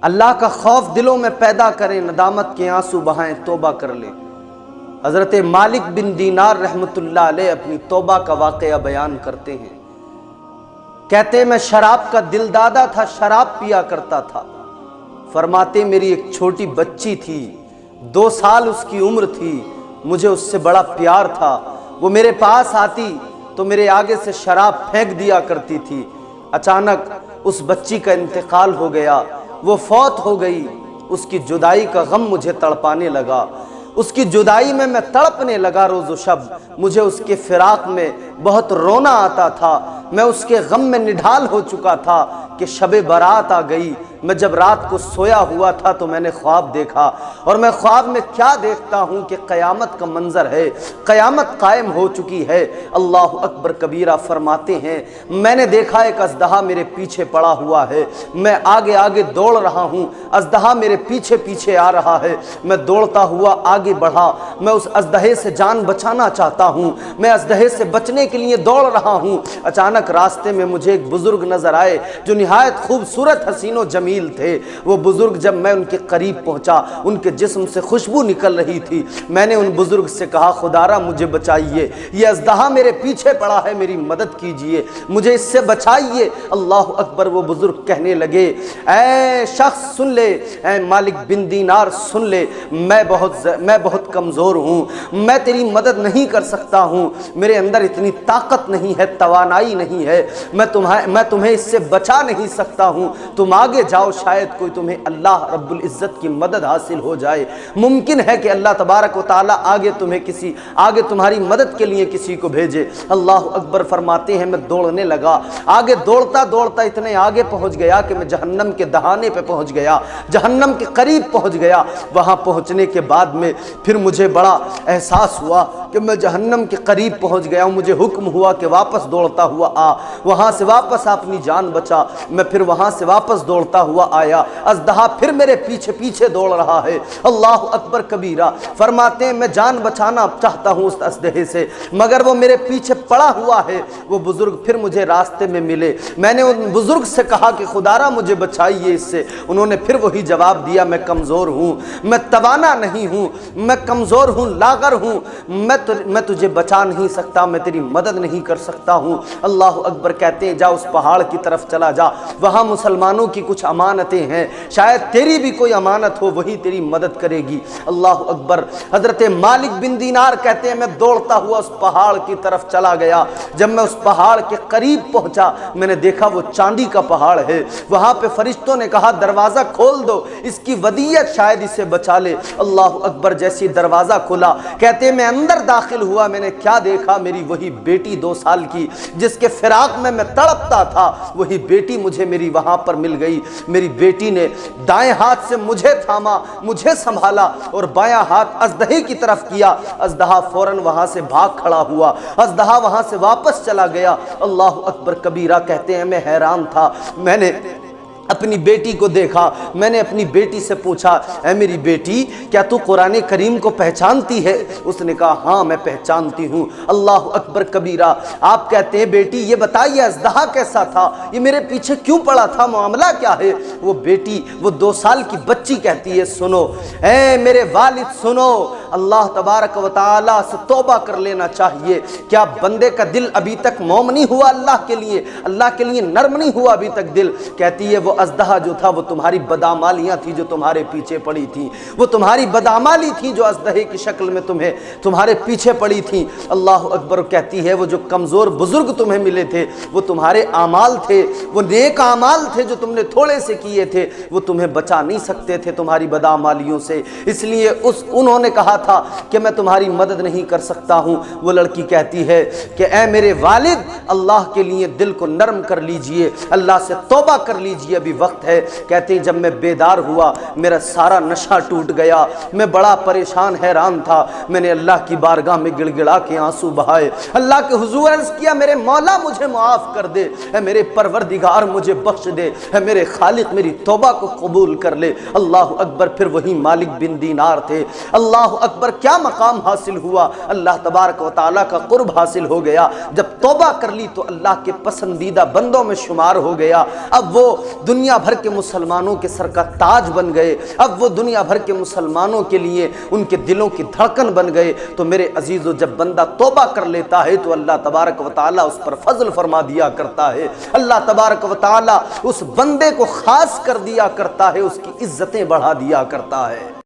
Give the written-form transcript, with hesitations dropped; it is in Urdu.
اللہ کا خوف دلوں میں پیدا کریں، ندامت کے آنسو بہائیں، توبہ کر لیں۔ حضرت مالک بن دینار رحمۃ اللہ علیہ اپنی توبہ کا واقعہ بیان کرتے ہیں، کہتے میں شراب کا دل دادا تھا، شراب پیا کرتا تھا۔ فرماتے میری ایک چھوٹی بچی تھی، 2 سال اس کی عمر تھی، مجھے اس سے بڑا پیار تھا، وہ میرے پاس آتی تو میرے آگے سے شراب پھینک دیا کرتی تھی۔ اچانک اس بچی کا انتقال ہو گیا، وہ فوت ہو گئی، اس کی جدائی کا غم مجھے تڑپانے لگا، اس کی جدائی میں تڑپنے لگا روز و شب، مجھے اس کے فراق میں بہت رونا آتا تھا، میں اس کے غم میں نڈھال ہو چکا تھا کہ شب برات آ گئی۔ میں جب رات کو سویا ہوا تھا تو میں نے خواب دیکھا، اور میں خواب میں کیا دیکھتا ہوں کہ قیامت کا منظر ہے، قیامت قائم ہو چکی ہے۔ اللہ اکبر کبیرہ فرماتے ہیں میں نے دیکھا ایک اژدہا میرے پیچھے پڑا ہوا ہے، میں آگے آگے دوڑ رہا ہوں، اژدہا میرے پیچھے پیچھے آ رہا ہے، میں دوڑتا ہوا آگے بڑھا، میں اس اژدہے سے جان بچانا چاہتا ہوں، میں اژدہے سے بچنے کے لیے دوڑ رہا ہوں۔ اچانک راستے میں مجھے ایک بزرگ نظر آئے جو نہایت خوبصورت، حسین و جمیل تھے۔ وہ بزرگ جب میں ان کے قریب پہنچا، ان کے جسم سے خوشبو نکل رہی تھی، میں نے ان بزرگ سے کہا خدا را مجھے بچائیے، یہ اژدہا میرے پیچھے پڑا ہے، میری مدد کیجئے، مجھے اس سے بچائیے۔ اللہ اکبر، وہ بزرگ کہنے لگے اے شخص سن لے، اے مالک بن دینار سن لے، میں بہت کمزور ہوں، میں تیری مدد نہیں کر سکتا ہوں، میرے اندر اتنی طاقت نہیں ہے، توانائی نہیں ہے، میں تمہیں اس سے بچا نہیں سکتا ہوں، تم آگے جاؤ، شاید کوئی تمہیں اللہ رب العزت کی مدد حاصل ہو جائے، ممکن ہے کہ اللہ تبارک و تعالی آگے تمہاری مدد کے لیے کسی کو بھیجے۔ اللہ اکبر فرماتے ہیں میں دوڑنے لگا، آگے دوڑتا دوڑتا اتنے آگے پہنچ گیا کہ میں جہنم کے دہانے پہ پہنچ گیا، جہنم کے قریب پہنچ گیا۔ وہاں پہنچنے کے بعد میں پھر مجھے بڑا احساس ہوا کہ میں جہنم کے قریب پہنچ گیا ہوں، مجھے حکم ہوا کہ واپس دوڑتا ہوا آ، وہاں سے واپس اپنی جان بچا۔ میں پھر وہاں سے واپس دوڑتا ہوا آیا، اژدہا پھر میرے پیچھے پیچھے دوڑ رہا ہے۔ اللہ اکبر کبیرہ فرماتے ہیں میں جان بچانا چاہتا ہوں اس اژدہے سے، مگر وہ میرے پیچھے پڑا ہوا ہے۔ وہ بزرگ پھر مجھے راستے میں ملے، میں نے ان بزرگ سے کہا کہ خدا را مجھے بچائیے اس سے، انہوں نے پھر وہی جواب دیا میں کمزور ہوں، میں توانا نہیں ہوں، میں کمزور ہوں، لاغر ہوں، میں تجھے بچا نہیں سکتا، میں تیری مدد نہیں کر سکتا ہوں۔ اللہ اکبر کہتے ہیں جا اس پہاڑ کی طرف چلا جا، وہاں مسلمانوں کی کچھ امانتیں ہیں، شاید تیری بھی کوئی امانت ہو، وہی تیری مدد کرے گی۔ اللہ اکبر۔ حضرت مالک بن دینار کہتے ہیں میں دوڑتا ہوا اس پہاڑ کی طرف چلا گیا، جب میں اس پہاڑ کے قریب پہنچا میں نے دیکھا وہ چاندی کا پہاڑ ہے، وہاں پہ فرشتوں نے کہا دروازہ کھول دو، اس کی ودیعت شاید اسے بچا لے۔ اللہ اکبر، جیسی دروازہ کھلا کہتے ہیں میں اندر داخل ہوا، میں نے کیا دیکھا، میری وہی بیٹی 2 سال کی جس کے فراق میں تڑپتا تھا، وہی بیٹی مجھے میری وہاں پر مل گئی۔ میری بیٹی نے دائیں ہاتھ سے مجھے تھاما، مجھے سنبھالا اور بایاں ہاتھ اژدہے کی طرف کیا، اژدہا فوراً وہاں سے بھاگ کھڑا ہوا، اژدہا وہاں سے واپس چلا گیا۔ اللہ اکبر کبیرہ کہتے ہیں میں حیران تھا، میں نے اپنی بیٹی کو دیکھا، میں نے اپنی بیٹی سے پوچھا اے میری بیٹی کیا تو قرآن کریم کو پہچانتی ہے؟ اس نے کہا ہاں میں پہچانتی ہوں۔ اللہ اکبر کبیرہ۔ آپ کہتے ہیں بیٹی یہ بتائیے اژدہا کیسا تھا، یہ میرے پیچھے کیوں پڑا تھا، معاملہ کیا ہے؟ وہ بیٹی، وہ 2 سال کی بچی کہتی ہے سنو اے میرے والد سنو، اللہ تبارک و تعالی سے توبہ کر لینا چاہیے۔ کیا بندے کا دل ابھی تک موم نہیں ہوا اللہ کے لیے نرم نہیں ہوا ابھی تک دل؟ کہتی ہے وہ اژدہا جو تھا وہ تمہاری بدعمالیاں تھی جو تمہارے پیچھے پڑی تھی، وہ تمہاری بدعمالی تھی جو اژدہے کی شکل میں تمہارے پیچھے پڑی تھی۔ اللہ اکبر کہتی ہے وہ جو کمزور بزرگ تمہیں ملے تھے وہ تمہارے اعمال تھے، وہ نیک اعمال تھے جو تم نے تھوڑے سے کیے تھے، وہ تمہیں بچا نہیں سکتے تھے تمہاری بدعمالیوں سے، اس لیے انہوں نے کہا تھا کہ میں تمہاری مدد نہیں کر سکتا ہوں۔ وہ لڑکی کہتی ہے کہ اے میرے والد اللہ کے لیے دل کو نرم کر لیجئے، اللہ سے توبہ کر لیجئے، ابھی وقت ہے۔ کہتے ہیں جب میں بیدار ہوا میرا سارا نشہ ٹوٹ گیا، میں بڑا پریشان حیران تھا، میں نے اللہ کی بارگاہ میں گڑ گڑا کے آنسو بہائے، اللہ کے حضور عرض کیا میرے مولا مجھے معاف کر دے، اے میرے پروردگار مجھے بخش دے، اے میرے خالق میری توبہ کو قبول کر لے۔ اللہ اکبر، پھر وہی مالک بن دینار تھے۔ اللہ اکبر، کیا مقام حاصل ہوا، اللہ تبارک و تعالیٰ کا قرب حاصل ہو گیا۔ جب توبہ کر لی تو اللہ کے پسندیدہ بندوں میں شمار ہو گیا۔ اب وہ دنیا بھر کے مسلمانوں کے سر کا تاج بن گئے، اب وہ دنیا بھر کے مسلمانوں کے لیے ان کے دلوں کی دھڑکن بن گئے۔ تو میرے عزیزو، جب بندہ توبہ کر لیتا ہے تو اللہ تبارک و تعالی اس پر فضل فرما دیا کرتا ہے، اللہ تبارک و تعالی اس بندے کو خاص کر دیا کرتا ہے، اس کی عزتیں بڑھا دیا کرتا ہے۔